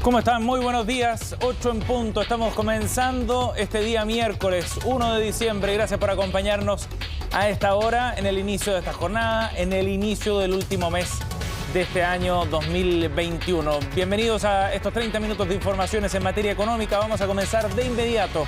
¿Cómo están? Muy buenos días, 8 en punto. Estamos comenzando este día miércoles 1 de diciembre. Gracias por acompañarnos a esta hora, en el inicio de esta jornada, en el inicio del último mes de este año 2021. Bienvenidos a estos 30 minutos de informaciones en materia económica. Vamos a comenzar de inmediato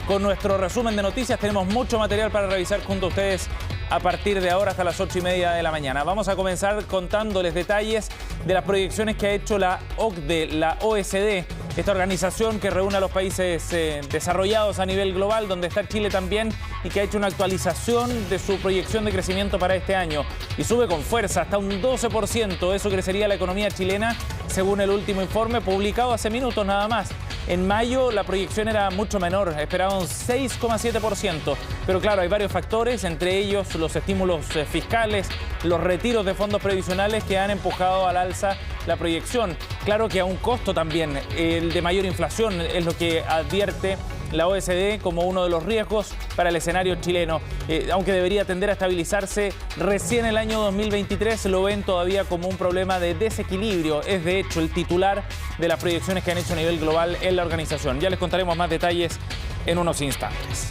con nuestro resumen de noticias. Tenemos mucho material para revisar junto a ustedes a partir de ahora hasta las 8:30 de la mañana. Vamos a comenzar contándoles detalles de las proyecciones que ha hecho la OCDE, la OECD, esta organización que reúne a los países desarrollados a nivel global, donde está Chile también, y que ha hecho una actualización de su proyección de crecimiento para este año. Y sube con fuerza, hasta un 12%. Eso crecería la economía chilena, según el último informe publicado hace minutos nada más. En mayo la proyección era mucho menor, esperaban 6,7%. Pero claro, hay varios factores, entre ellos los estímulos fiscales, los retiros de fondos previsionales que han empujado al alza la proyección. Claro que a un costo también, el de mayor inflación, es lo que advierte la OECD como uno de los riesgos para el escenario chileno. Aunque debería tender a estabilizarse, recién el año 2023 lo ven todavía como un problema de desequilibrio. Es de hecho el titular de las proyecciones que han hecho a nivel global en la organización. Ya les contaremos más detalles en unos instantes.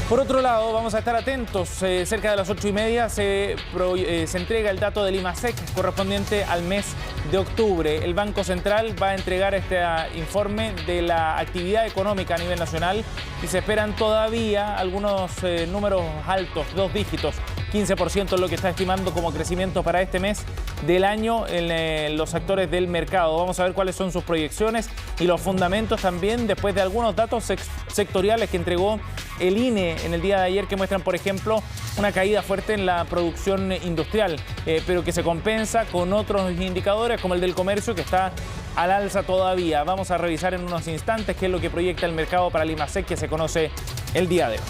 Por otro lado, vamos a estar atentos. Cerca de las 8:30 se entrega el dato del IMASEC correspondiente al mes de octubre. El Banco Central va a entregar este informe de la actividad económica a nivel nacional y se esperan todavía algunos números altos, 2 dígitos. 15% es lo que está estimando como crecimiento para este mes del año en los actores del mercado. Vamos a ver cuáles son sus proyecciones y los fundamentos también después de algunos datos sectoriales que entregó el INE en el día de ayer, que muestran, por ejemplo, una caída fuerte en la producción industrial, pero que se compensa con otros indicadores como el del comercio, que está al alza todavía. Vamos a revisar en unos instantes qué es lo que proyecta el mercado para el IMASEC, que se conoce el día de hoy.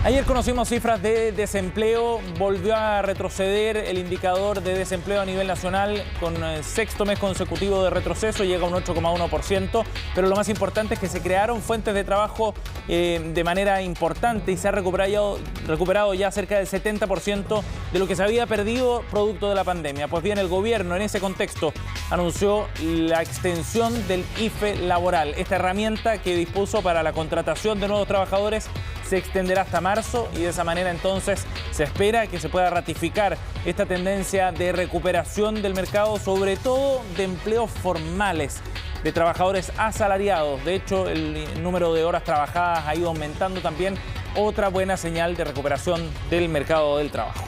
Ayer conocimos cifras de desempleo, volvió a retroceder el indicador de desempleo a nivel nacional con el sexto mes consecutivo de retroceso, llega a un 8,1%, pero lo más importante es que se crearon fuentes de trabajo de manera importante y se ha recuperado ya cerca del 70% de lo que se había perdido producto de la pandemia. Pues bien, el gobierno en ese contexto anunció la extensión del IFE laboral, esta herramienta que dispuso para la contratación de nuevos trabajadores se extenderá hasta marzo y de esa manera entonces se espera que se pueda ratificar esta tendencia de recuperación del mercado, sobre todo de empleos formales, de trabajadores asalariados. De hecho, el número de horas trabajadas ha ido aumentando también, otra buena señal de recuperación del mercado del trabajo.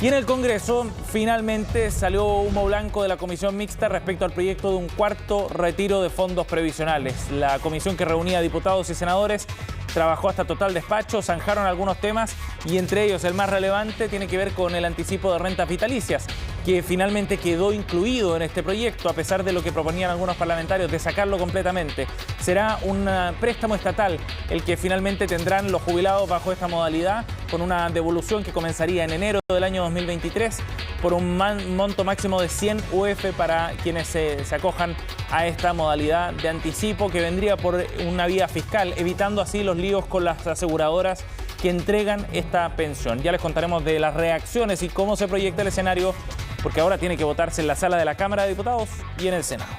Y en el Congreso finalmente salió humo blanco de la comisión mixta respecto al proyecto de un cuarto retiro de fondos previsionales. La comisión, que reunía a diputados y senadores, trabajó hasta total despacho, zanjaron algunos temas y entre ellos el más relevante tiene que ver con el anticipo de rentas vitalicias, que finalmente quedó incluido en este proyecto a pesar de lo que proponían algunos parlamentarios de sacarlo completamente. Será un préstamo estatal el que finalmente tendrán los jubilados bajo esta modalidad, con una devolución que comenzaría en enero del año 2023 por un monto máximo de 100 UF para quienes se acojan a esta modalidad de anticipo, que vendría por una vía fiscal, evitando así los líos con las aseguradoras que entregan esta pensión. Ya les contaremos de las reacciones y cómo se proyecta el escenario, porque ahora tiene que votarse en la sala de la Cámara de Diputados y en el Senado.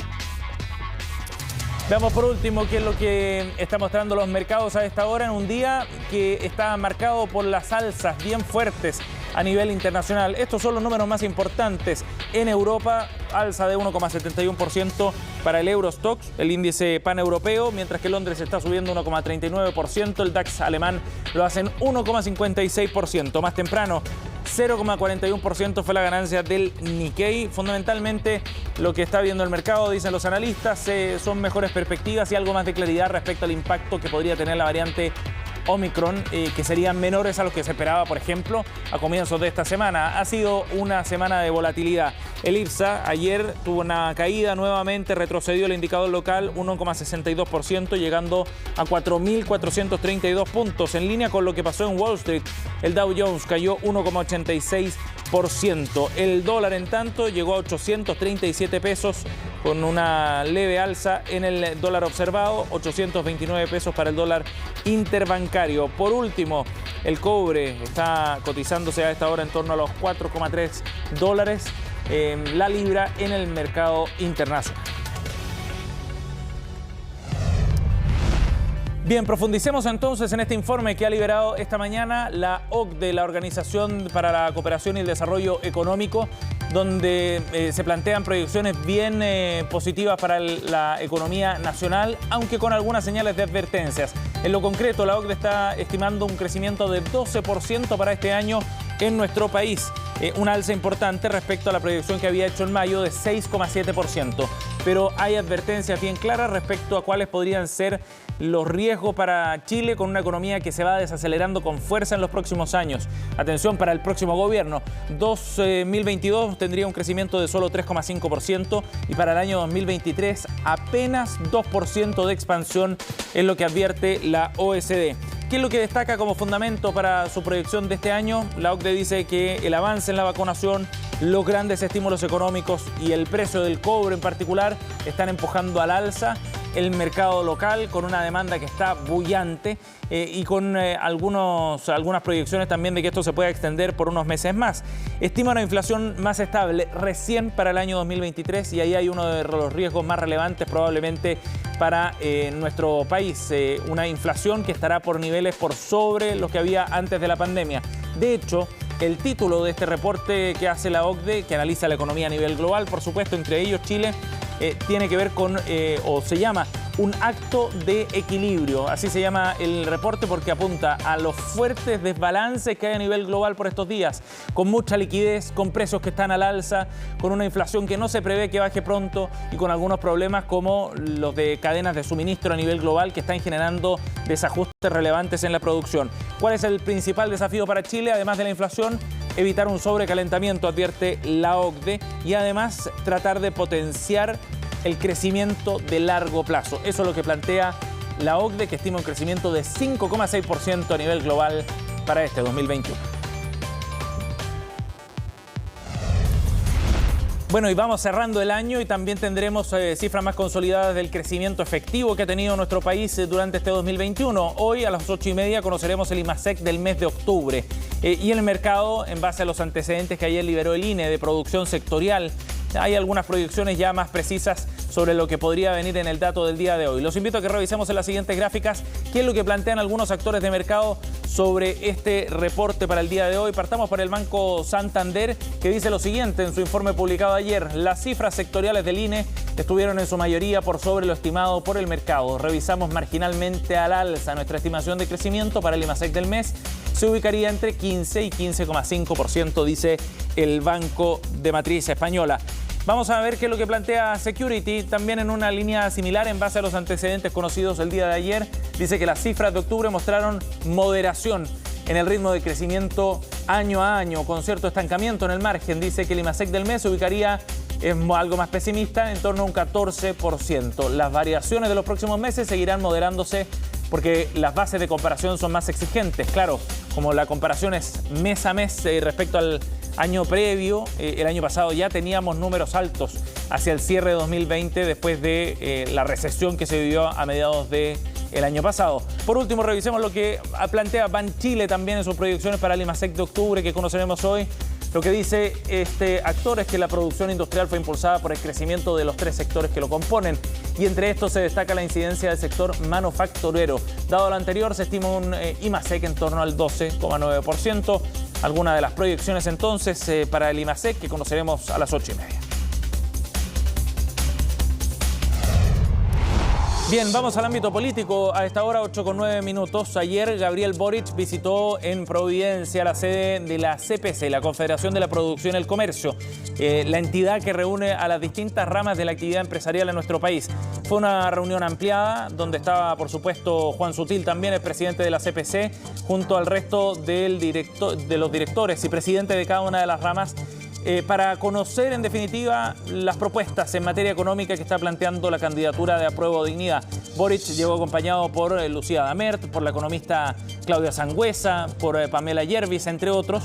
Veamos por último qué es lo que están mostrando los mercados a esta hora, en un día que está marcado por las alzas bien fuertes a nivel internacional. Estos son los números más importantes. En Europa, alza de 1,71% para el Eurostoxx, el índice paneuropeo, mientras que Londres está subiendo 1,39%, el DAX alemán lo hace en 1,56%. Más temprano, 0,41% fue la ganancia del Nikkei. Fundamentalmente lo que está viendo el mercado, dicen los analistas, son mejores perspectivas y algo más de claridad respecto al impacto que podría tener la variante Omicron, que serían menores a los que se esperaba, por ejemplo, a comienzos de esta semana. Ha sido una semana de volatilidad. El IPSA ayer tuvo una caída nuevamente, retrocedió el indicador local 1,62%, llegando a 4.432 puntos. En línea con lo que pasó en Wall Street, el Dow Jones cayó 1,86%. El dólar, en tanto, llegó a 837 pesos, con una leve alza en el dólar observado, 829 pesos para el dólar interbancario. Por último, El cobre está cotizándose a esta hora en torno a los $4,3 la libra en el mercado internacional. Bien, profundicemos entonces en este informe que ha liberado esta mañana la OCDE, la Organización para la Cooperación y el Desarrollo Económico, donde se plantean proyecciones bien positivas para la economía nacional, aunque con algunas señales de advertencias. En lo concreto, la OCDE está estimando un crecimiento de 12% para este año en nuestro país, un alza importante respecto a la proyección que había hecho en mayo de 6,7%. Pero hay advertencias bien claras respecto a cuáles podrían ser los riesgos para Chile con una economía que se va desacelerando con fuerza en los próximos años. Atención para el próximo gobierno. 2022 tendría un crecimiento de solo 3,5% y para el año 2023 apenas 2% de expansión es lo que advierte la OECD. ¿Qué es lo que destaca como fundamento para su proyección de este año? La OCDE dice que el avance en la vacunación, los grandes estímulos económicos y el precio del cobre en particular están empujando al alza el mercado local con una demanda que está bullante y con algunas proyecciones también de que esto se pueda extender por unos meses más. Estima una inflación más estable recién para el año 2023 y ahí hay uno de los riesgos más relevantes probablemente para nuestro país. Una inflación que estará por niveles por sobre los que había antes de la pandemia. De hecho, el título de este reporte que hace la OCDE, que analiza la economía a nivel global, por supuesto, entre ellos Chile, tiene que ver con, o se llama, un acto de equilibrio. Así se llama el reporte porque apunta a los fuertes desbalances que hay a nivel global por estos días, con mucha liquidez, con precios que están al alza, con una inflación que no se prevé que baje pronto y con algunos problemas como los de cadenas de suministro a nivel global que están generando desajustes relevantes en la producción. ¿Cuál es el principal desafío para Chile, además de la inflación? Evitar un sobrecalentamiento, advierte la OCDE, y además tratar de potenciar el crecimiento de largo plazo. Eso es lo que plantea la OCDE, que estima un crecimiento de 5,6% a nivel global para este 2021. Bueno, y vamos cerrando el año y también tendremos cifras más consolidadas del crecimiento efectivo que ha tenido nuestro país durante este 2021. Hoy a las 8:30 conoceremos el IMASEC del mes de octubre. Y en el mercado, en base a los antecedentes que ayer liberó el INE de producción sectorial, hay algunas proyecciones ya más precisas sobre lo que podría venir en el dato del día de hoy. Los invito a que revisemos en las siguientes gráficas qué es lo que plantean algunos actores de mercado sobre este reporte para el día de hoy. Partamos por el Banco Santander, que dice lo siguiente en su informe publicado ayer: las cifras sectoriales del INE estuvieron en su mayoría por sobre lo estimado por el mercado. Revisamos marginalmente al alza. Nuestra estimación de crecimiento para el IMASEC del mes se ubicaría entre 15 y 15,5%, dice el banco de matriz española. Vamos a ver qué es lo que plantea Security, también en una línea similar en base a los antecedentes conocidos el día de ayer. Dice que las cifras de octubre mostraron moderación en el ritmo de crecimiento año a año, con cierto estancamiento en el margen. Dice que el IMASEC del mes se ubicaría, es algo más pesimista, en torno a un 14%. Las variaciones de los próximos meses seguirán moderándose porque las bases de comparación son más exigentes. Claro, como la comparación es mes a mes respecto al año previo, el año pasado ya teníamos números altos hacia el cierre de 2020 después de la recesión que se vivió a mediados del año pasado. Por último, revisemos lo que plantea Banchile también en sus proyecciones para el IMASEC de octubre que conoceremos hoy. Lo que dice este actor es que la producción industrial fue impulsada por el crecimiento de los tres sectores que lo componen y entre estos se destaca la incidencia del sector manufacturero. Dado lo anterior, se estima un IMASEC en torno al 12,9%. Algunas de las proyecciones entonces para el IMASEC que conoceremos a las 8:30. Bien, vamos al ámbito político. A esta hora, 8:09. Ayer, Gabriel Boric visitó en Providencia la sede de la CPC, la Confederación de la Producción y el Comercio, la entidad que reúne a las distintas ramas de la actividad empresarial en nuestro país. Fue una reunión ampliada donde estaba, por supuesto, Juan Sutil, también el presidente de la CPC, junto al resto de los directores y presidentes de cada una de las ramas, para conocer en definitiva las propuestas en materia económica que está planteando la candidatura de Apruebo Dignidad. Boric llegó acompañado por Lucía Damert, por la economista Claudia Sangüesa, por Pamela Yervis, entre otros,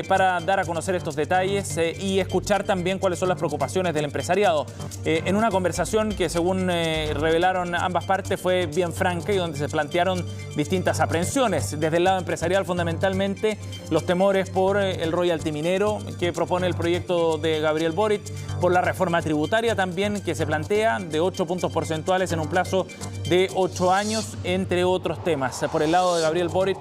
para dar a conocer estos detalles y escuchar también cuáles son las preocupaciones del empresariado. En una conversación que, según revelaron ambas partes, fue bien franca y donde se plantearon distintas aprensiones. Desde el lado empresarial, fundamentalmente, los temores por el royalty minero que propone el proyecto de Gabriel Boric, por la reforma tributaria también que se plantea de 8 puntos porcentuales en un plazo de 8 años, entre otros temas. Por el lado de Gabriel Boric,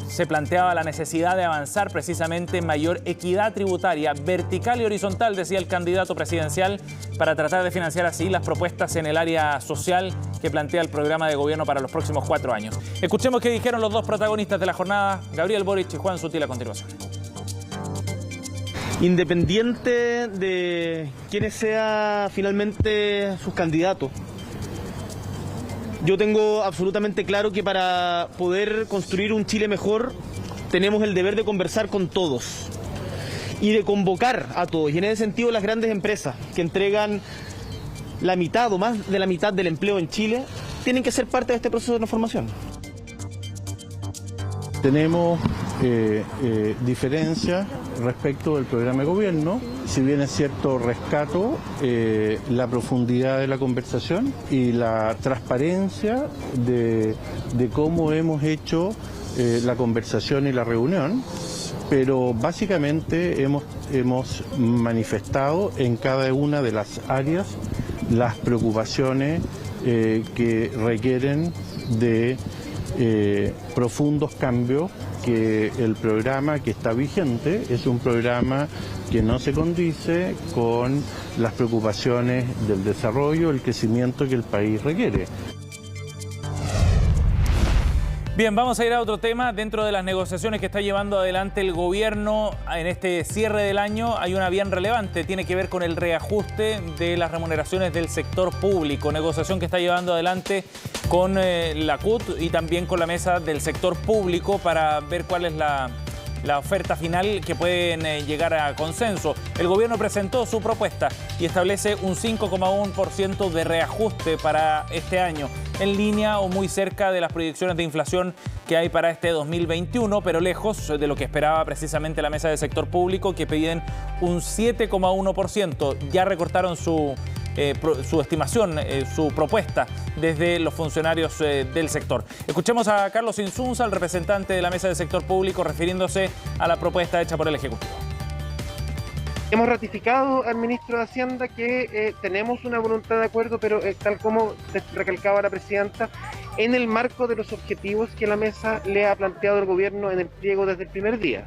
se planteaba la necesidad de avanzar precisamente en mayor equidad tributaria, vertical y horizontal, decía el candidato presidencial, para tratar de financiar así las propuestas en el área social que plantea el programa de gobierno para los próximos 4 años. Escuchemos qué dijeron los dos protagonistas de la jornada, Gabriel Boric y Juan Sutil, a continuación. Independiente de quiénes sea finalmente sus candidatos, yo tengo absolutamente claro que para poder construir un Chile mejor tenemos el deber de conversar con todos y de convocar a todos. Y en ese sentido, las grandes empresas que entregan la mitad o más de la mitad del empleo en Chile tienen que ser parte de este proceso de transformación. Tenemos diferencias respecto del programa de gobierno. Si bien es cierto, rescato la profundidad de la conversación y la transparencia de cómo hemos hecho la conversación y la reunión, pero básicamente hemos manifestado en cada una de las áreas las preocupaciones que requieren de profundos cambios, que el programa que está vigente es un programa que no se condice con las preocupaciones del desarrollo, el crecimiento que el país requiere. Bien, vamos a ir a otro tema. Dentro de las negociaciones que está llevando adelante el gobierno en este cierre del año, hay una bien relevante. Tiene que ver con el reajuste de las remuneraciones del sector público. Negociación que está llevando adelante con la CUT y también con la mesa del sector público para ver cuál es la oferta final que pueden llegar a consenso. El gobierno presentó su propuesta y establece un 5,1% de reajuste para este año, en línea o muy cerca de las proyecciones de inflación que hay para este 2021, pero lejos de lo que esperaba precisamente la mesa del sector público, que piden un 7,1%. Ya recortaron su estimación, su propuesta desde los funcionarios del sector. Escuchemos a Carlos Insunza, el representante de la mesa del sector público, refiriéndose a la propuesta hecha por el Ejecutivo. Hemos ratificado al ministro de Hacienda que tenemos una voluntad de acuerdo, pero tal como recalcaba la presidenta, en el marco de los objetivos que la mesa le ha planteado al gobierno en el pliego desde el primer día.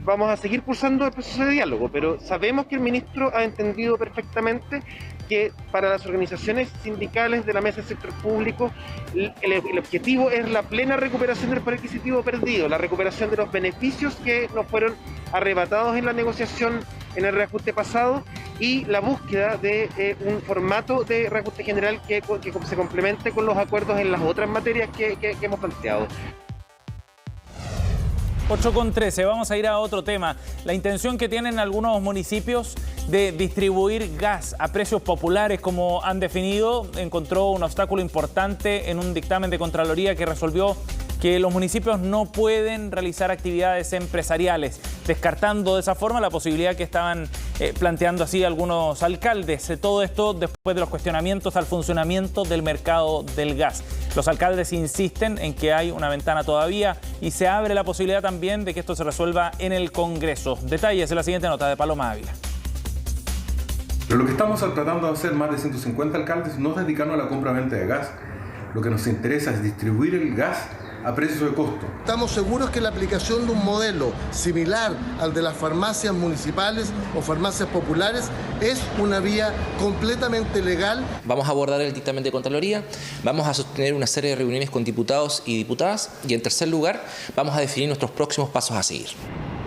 Vamos a seguir pulsando el proceso de diálogo, pero sabemos que el ministro ha entendido perfectamente que para las organizaciones sindicales de la mesa del sector público el objetivo es la plena recuperación del poder adquisitivo perdido, la recuperación de los beneficios que nos fueron arrebatados en la negociación en el reajuste pasado y la búsqueda de un formato de reajuste general que se complemente con los acuerdos en las otras materias que hemos planteado. 8:13, vamos a ir a otro tema. La intención que tienen algunos municipios de distribuir gas a precios populares, como han definido, encontró un obstáculo importante en un dictamen de Contraloría que resolvió que los municipios no pueden realizar actividades empresariales, descartando de esa forma la posibilidad que estaban planteando así algunos alcaldes. Todo esto después de los cuestionamientos al funcionamiento del mercado del gas. Los alcaldes insisten en que hay una ventana todavía y se abre la posibilidad también de que esto se resuelva en el Congreso. Detalles en la siguiente nota de Paloma Ávila. Pero lo que estamos tratando de hacer más de 150 alcaldes no es dedicarnos a la compra-venta de gas. Lo que nos interesa es distribuir el gas a precios de costo. Estamos seguros que la aplicación de un modelo similar al de las farmacias municipales o farmacias populares es una vía completamente legal. Vamos a abordar el dictamen de Contraloría, vamos a sostener una serie de reuniones con diputados y diputadas y, en tercer lugar, vamos a definir nuestros próximos pasos a seguir.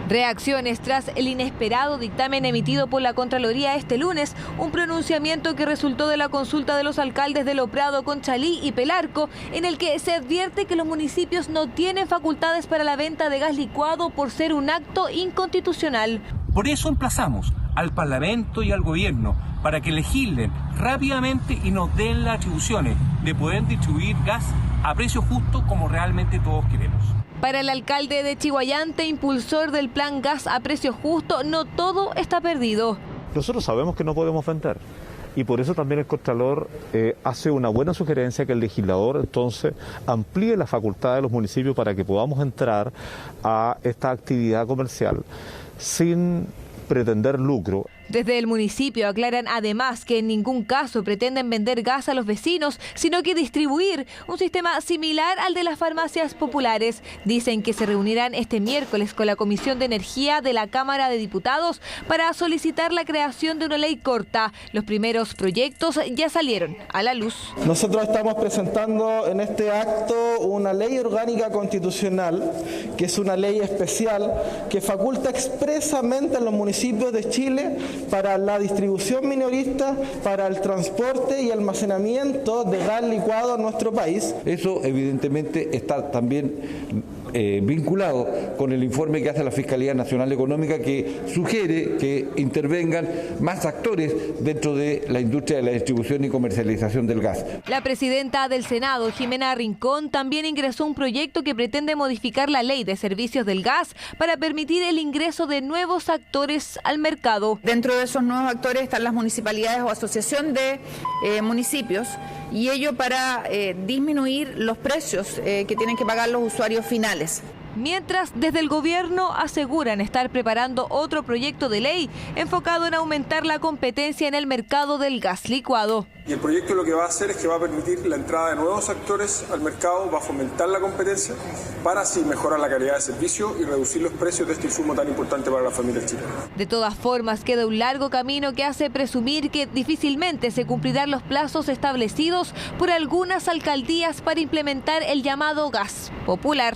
Reacciones tras el inesperado dictamen emitido por la Contraloría este lunes, un pronunciamiento que resultó de la consulta de los alcaldes de Loprado, Conchalí y Pelarco, en el que se advierte que los municipios no tienen facultades para la venta de gas licuado por ser un acto inconstitucional. Por eso emplazamos al Parlamento y al Gobierno para que legislen rápidamente y nos den las atribuciones de poder distribuir gas a precio justo como realmente todos queremos. Para el alcalde de Chiguayante, impulsor del plan gas a precio justo, no todo está perdido. Nosotros sabemos que no podemos vender y por eso también el Contralor hace una buena sugerencia que el legislador entonces amplíe la facultad de los municipios para que podamos entrar a esta actividad comercial sin pretender lucro. Desde el municipio aclaran además que en ningún caso pretenden vender gas a los vecinos, sino que distribuir un sistema similar al de las farmacias populares. Dicen que se reunirán este miércoles con la Comisión de Energía de la Cámara de Diputados para solicitar la creación de una ley corta. Los primeros proyectos ya salieron a la luz. Nosotros estamos presentando en este acto una ley orgánica constitucional, que es una ley especial que faculta expresamente a los municipios de Chile para la distribución minorista, para el transporte y almacenamiento de gas licuado en nuestro país. Eso evidentemente está también vinculado con el informe que hace la Fiscalía Nacional Económica, que sugiere que intervengan más actores dentro de la industria de la distribución y comercialización del gas. La presidenta del Senado, Jimena Rincón, también ingresó un proyecto que pretende modificar la ley de servicios del gas para permitir el ingreso de nuevos actores al mercado. Dentro de esos nuevos actores están las municipalidades o asociación de municipios, y ello para disminuir los precios que tienen que pagar los usuarios finales. Mientras, desde el gobierno aseguran estar preparando otro proyecto de ley enfocado en aumentar la competencia en el mercado del gas licuado. Y el proyecto lo que va a hacer es que va a permitir la entrada de nuevos actores al mercado, va a fomentar la competencia para así mejorar la calidad de servicio y reducir los precios de este insumo tan importante para las familias chilenas. De todas formas, queda un largo camino que hace presumir que difícilmente se cumplirán los plazos establecidos por algunas alcaldías para implementar el llamado gas popular.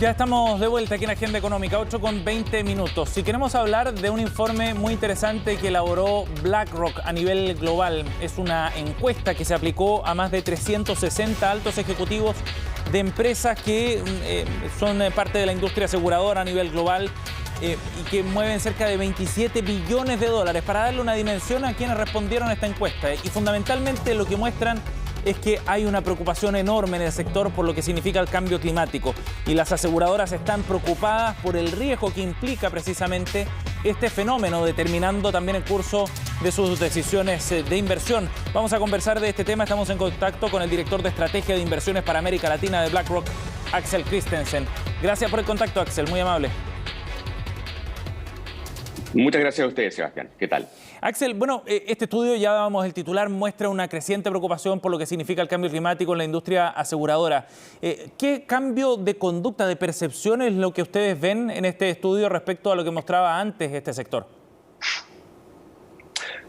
Ya estamos de vuelta aquí en Agenda Económica, 8:20. Si queremos hablar de un informe muy interesante que elaboró BlackRock a nivel global, es una encuesta que se aplicó a más de 360 altos ejecutivos de empresas que son parte de la industria aseguradora a nivel global y que mueven cerca de 27 billones de dólares. Para darle una dimensión a quienes respondieron a esta encuesta, y fundamentalmente lo que muestran es que hay una preocupación enorme en el sector por lo que significa el cambio climático, y las aseguradoras están preocupadas por el riesgo que implica precisamente este fenómeno, determinando también el curso de sus decisiones de inversión. Vamos a conversar de este tema. Estamos en contacto con el director de Estrategia de Inversiones para América Latina de BlackRock, Axel Christensen. Gracias por el contacto, Axel, muy amable. Muchas gracias a ustedes, Sebastián. ¿Qué tal? Axel, bueno, este estudio, ya dábamos el titular, muestra una creciente preocupación por lo que significa el cambio climático en la industria aseguradora. ¿Qué cambio de conducta, de percepción es lo que ustedes ven en este estudio respecto a lo que mostraba antes este sector?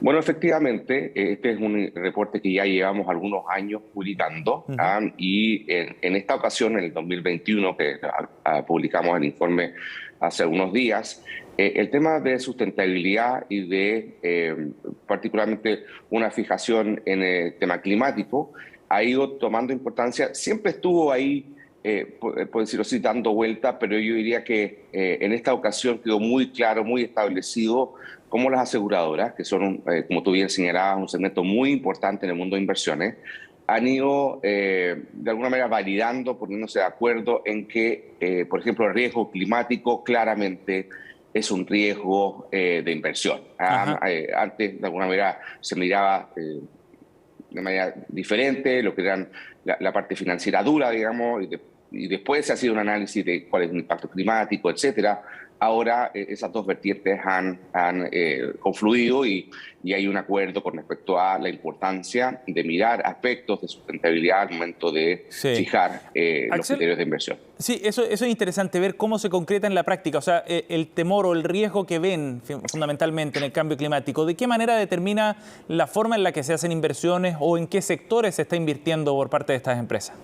Bueno, efectivamente, este es un reporte que ya llevamos algunos años publicando, y en esta ocasión, en el 2021, que publicamos el informe hace unos días, el tema de sustentabilidad y de particularmente una fijación en el tema climático ha ido tomando importancia. Siempre estuvo ahí, por decirlo así, dando vuelta, pero yo diría que en esta ocasión quedó muy claro, muy establecido cómo las aseguradoras, que son, como tú bien señalabas, un segmento muy importante en el mundo de inversiones, han ido de alguna manera validando, poniéndose de acuerdo en que, por ejemplo, el riesgo climático claramente es un riesgo de inversión. Antes, de alguna manera, se miraba de manera diferente lo que eran la parte financiera dura, digamos, y después se ha sido un análisis de cuál es el impacto climático, etcétera. Ahora esas dos vertientes han confluido y hay un acuerdo con respecto a la importancia de mirar aspectos de sustentabilidad al momento de fijar los criterios de inversión. Sí, eso es interesante, ver cómo se concreta en la práctica. O sea, el temor o el riesgo que ven fundamentalmente en el cambio climático, ¿de qué manera determina la forma en la que se hacen inversiones o en qué sectores se está invirtiendo por parte de estas empresas?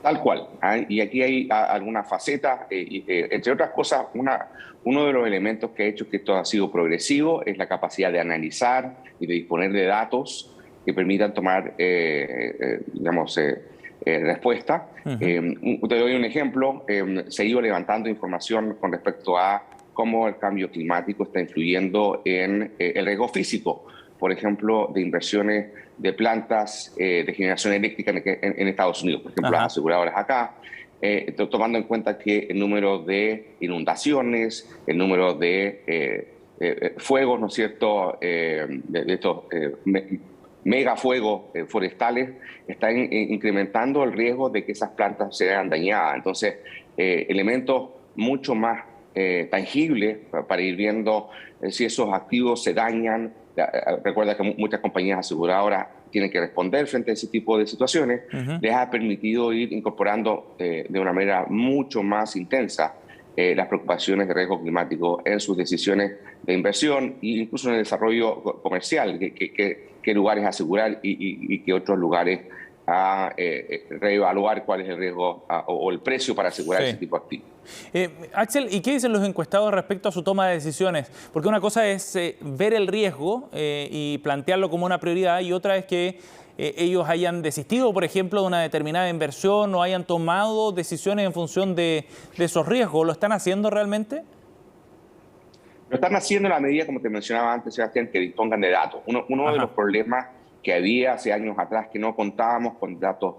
Tal cual. Y aquí hay algunas facetas, entre otras cosas, uno de los elementos que ha hecho que esto ha sido progresivo es la capacidad de analizar y de disponer de datos que permitan tomar, respuesta. Te doy un ejemplo. Se ha ido levantando información con respecto a cómo el cambio climático está influyendo en el riesgo físico, por ejemplo, de inversiones de plantas de generación eléctrica en Estados Unidos, por ejemplo, las aseguradoras acá, tomando en cuenta que el número de inundaciones, el número de fuegos, ¿no es cierto?, de estos megafuegos forestales, están incrementando el riesgo de que esas plantas se vean dañadas. Entonces, elementos mucho más tangibles para ir viendo si esos activos se dañan. Recuerda que muchas compañías aseguradoras tienen que responder frente a ese tipo de situaciones. Les ha permitido ir incorporando de una manera mucho más intensa las preocupaciones de riesgo climático en sus decisiones de inversión e incluso en el desarrollo comercial, qué lugares asegurar y qué otros lugares a reevaluar cuál es el riesgo o el precio para asegurar ese tipo de activos. Axel, ¿y qué dicen los encuestados respecto a su toma de decisiones? Porque una cosa es ver el riesgo y plantearlo como una prioridad, y otra es que ellos hayan desistido, por ejemplo, de una determinada inversión o hayan tomado decisiones en función de esos riesgos. ¿Lo están haciendo realmente? Lo están haciendo en la medida, como te mencionaba antes, Sebastián, que dispongan de datos. Uno de los problemas que había hace años atrás, que no contábamos con datos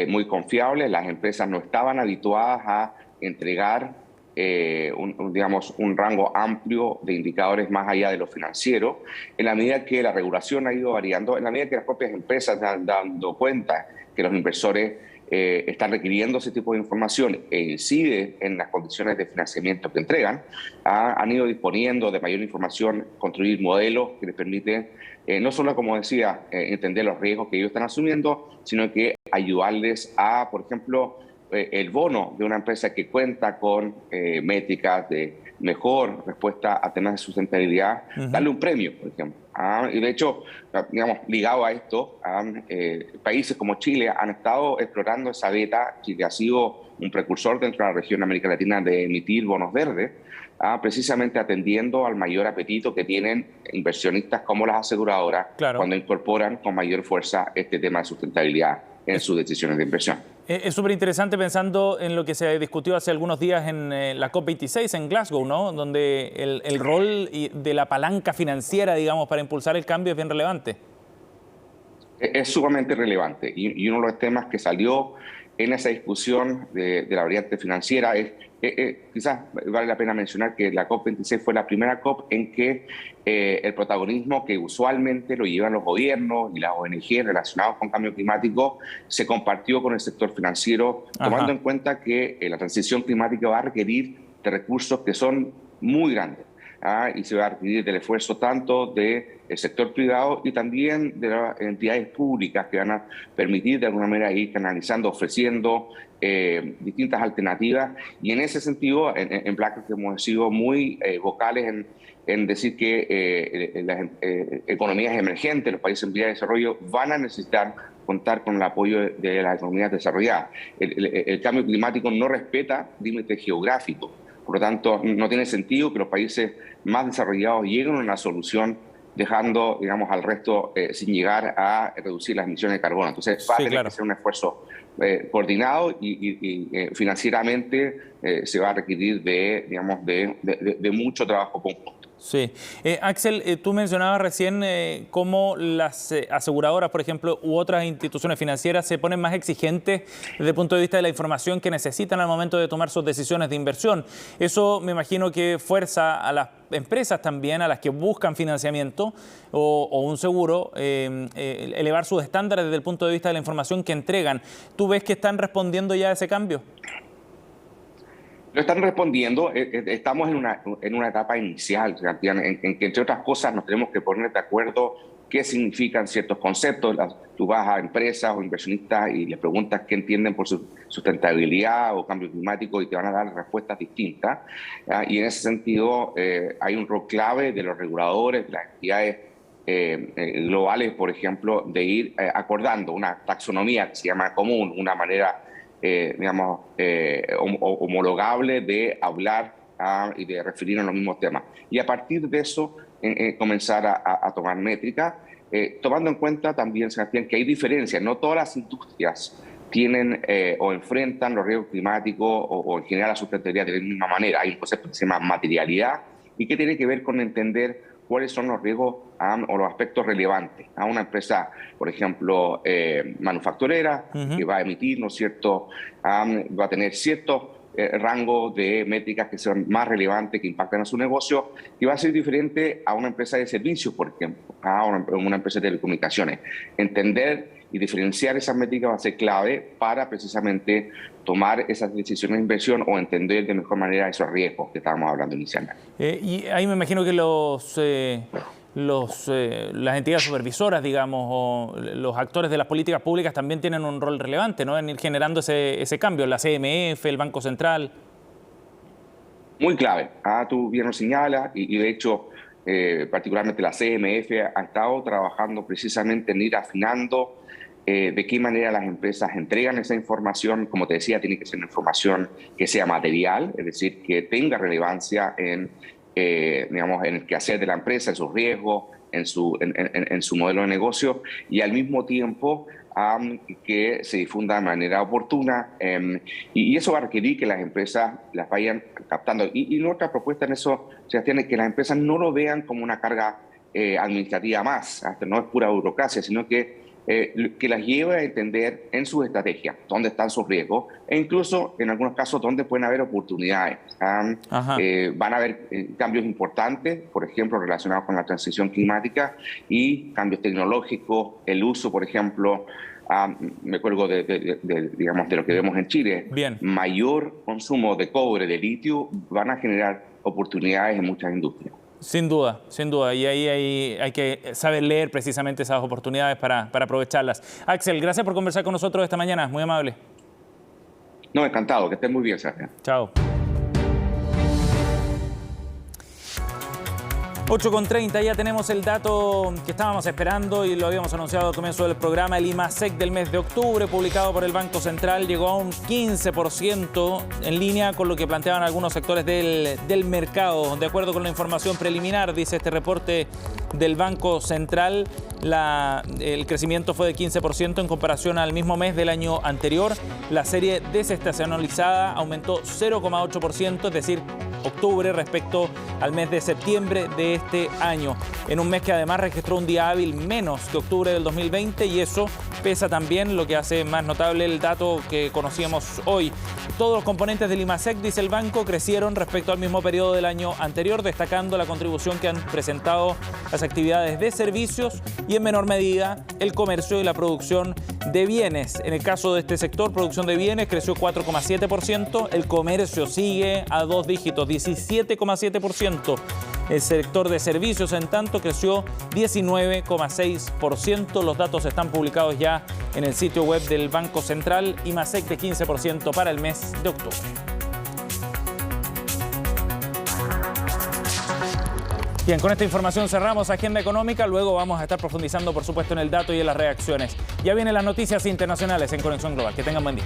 muy confiables, las empresas no estaban habituadas a entregar un rango amplio de indicadores más allá de lo financiero. En la medida que la regulación ha ido variando, en la medida que las propias empresas se han dado cuenta que los inversores están requiriendo ese tipo de información e incide en las condiciones de financiamiento que entregan, han ido disponiendo de mayor información, construir modelos que les permiten no solo, como decía, entender los riesgos que ellos están asumiendo, sino que ayudarles a, por ejemplo, el bono de una empresa que cuenta con métricas de mejor respuesta a temas de sustentabilidad, darle un premio, por ejemplo. Y de hecho, digamos, ligado a esto, países como Chile han estado explorando esa beta. Chile ha sido un precursor dentro de la región de América Latina de emitir bonos verdes, precisamente atendiendo al mayor apetito que tienen inversionistas como las aseguradoras cuando incorporan con mayor fuerza este tema de sustentabilidad en sus decisiones de inversión. Es súper interesante pensando en lo que se discutió hace algunos días en la COP26 en Glasgow, ¿no? Donde el rol de la palanca financiera, digamos, para impulsar el cambio es bien relevante. Es sumamente relevante y uno de los temas que salió en esa discusión de la variante financiera es, quizás vale la pena mencionar que la COP26 fue la primera COP en que el protagonismo que usualmente lo llevan los gobiernos y las ONG relacionados con cambio climático se compartió con el sector financiero, tomando en cuenta que la transición climática va a requerir de recursos que son muy grandes. Y se va a requerir del esfuerzo tanto del sector privado y también de las entidades públicas que van a permitir de alguna manera ir canalizando, ofreciendo distintas alternativas. Y en ese sentido, en BlackRock hemos sido muy vocales en decir que las economías emergentes, los países en vía de desarrollo, van a necesitar contar con el apoyo de las economías desarrolladas. El cambio climático no respeta límites geográficos. Por lo tanto, no tiene sentido que los países más desarrollados lleguen a una solución dejando, digamos, al resto sin llegar a reducir las emisiones de carbono. Entonces, va a tener que ser un esfuerzo coordinado y financieramente se va a requerir de mucho trabajo conjunto. Sí. Axel, tú mencionabas recién cómo las aseguradoras, por ejemplo, u otras instituciones financieras se ponen más exigentes desde el punto de vista de la información que necesitan al momento de tomar sus decisiones de inversión. Eso me imagino que fuerza a las empresas también, a las que buscan financiamiento o un seguro, elevar sus estándares desde el punto de vista de la información que entregan. ¿Tú ves que están respondiendo ya a ese cambio? Lo están respondiendo. Estamos en una etapa inicial, en que, entre otras cosas, nos tenemos que poner de acuerdo qué significan ciertos conceptos. Tú vas a empresas o inversionistas y les preguntas qué entienden por su sustentabilidad o cambio climático y te van a dar respuestas distintas. Y en ese sentido hay un rol clave de los reguladores, de las entidades globales, por ejemplo, de ir acordando una taxonomía que se llama común, una manera homologable de hablar y de referir a los mismos temas. Y a partir de eso, comenzar a tomar métricas, tomando en cuenta también, Sebastián, que hay diferencias. No todas las industrias tienen o enfrentan los riesgos climáticos o en general la sustentabilidad de la misma manera. Hay un concepto que se llama materialidad y que tiene que ver con entender cuáles son los riesgos o los aspectos relevantes a una empresa, por ejemplo, manufacturera, que va a emitir, ¿no es cierto?, va a tener ciertos rangos de métricas que son más relevantes, que impactan a su negocio, y va a ser diferente a una empresa de servicios, por ejemplo, a una empresa de telecomunicaciones. Entender y diferenciar esas métricas va a ser clave para precisamente tomar esas decisiones de inversión o entender de mejor manera esos riesgos que estábamos hablando inicialmente. Y ahí me imagino que las entidades supervisoras, digamos, o los actores de las políticas públicas también tienen un rol relevante, ¿no?, en ir generando ese cambio, la CMF, el Banco Central. Muy clave. Tú bien lo señalas y de hecho, particularmente la CMF ha estado trabajando precisamente en ir afinando de qué manera las empresas entregan esa información. Como te decía, tiene que ser una información que sea material, es decir, que tenga relevancia en el quehacer de la empresa, en sus riesgos, en su modelo de negocio, y al mismo tiempo que se difunda de manera oportuna, y eso va a requerir que las empresas las vayan captando. Y nuestra propuesta en eso, Sebastián, es que las empresas no lo vean como una carga administrativa más, hasta no es pura burocracia, sino que las lleve a entender en sus estrategias dónde están sus riesgos e incluso en algunos casos dónde pueden haber oportunidades. Van a haber cambios importantes, por ejemplo, relacionados con la transición climática y cambios tecnológicos, el uso, por ejemplo, me cuelgo de lo que vemos en Chile. Bien. Mayor consumo de cobre, de litio, van a generar oportunidades en muchas industrias. Sin duda, sin duda. Y ahí hay que saber leer precisamente esas oportunidades para aprovecharlas. Axel, gracias por conversar con nosotros esta mañana. Muy amable. No, encantado. Que estén muy bien, Sebastián. Chao. 8:30, ya tenemos el dato que estábamos esperando y lo habíamos anunciado al comienzo del programa. El IMASEC del mes de octubre, publicado por el Banco Central, llegó a un 15% en línea con lo que planteaban algunos sectores del mercado. De acuerdo con la información preliminar, dice este reporte del Banco Central, el crecimiento fue de 15% en comparación al mismo mes del año anterior. La serie desestacionalizada aumentó 0,8%, es decir, octubre respecto al mes de septiembre de este año, en un mes que además registró un día hábil menos que octubre del 2020, y eso pesa también, lo que hace más notable el dato que conocíamos hoy. Todos los componentes del IMASEC, dice el banco, crecieron respecto al mismo periodo del año anterior, destacando la contribución que han presentado las actividades de servicios y en menor medida el comercio y la producción de bienes. En el caso de este sector, producción de bienes creció 4,7%, el comercio sigue a dos dígitos, 17,7%. El sector de servicios, en tanto, creció 19,6%. Los datos están publicados ya en el sitio web del Banco Central. IMASEC de 15% para el mes de octubre. Bien, con esta información cerramos Agenda Económica. Luego vamos a estar profundizando, por supuesto, en el dato y en las reacciones. Ya vienen las noticias internacionales en Conexión Global. Que tengan buen día.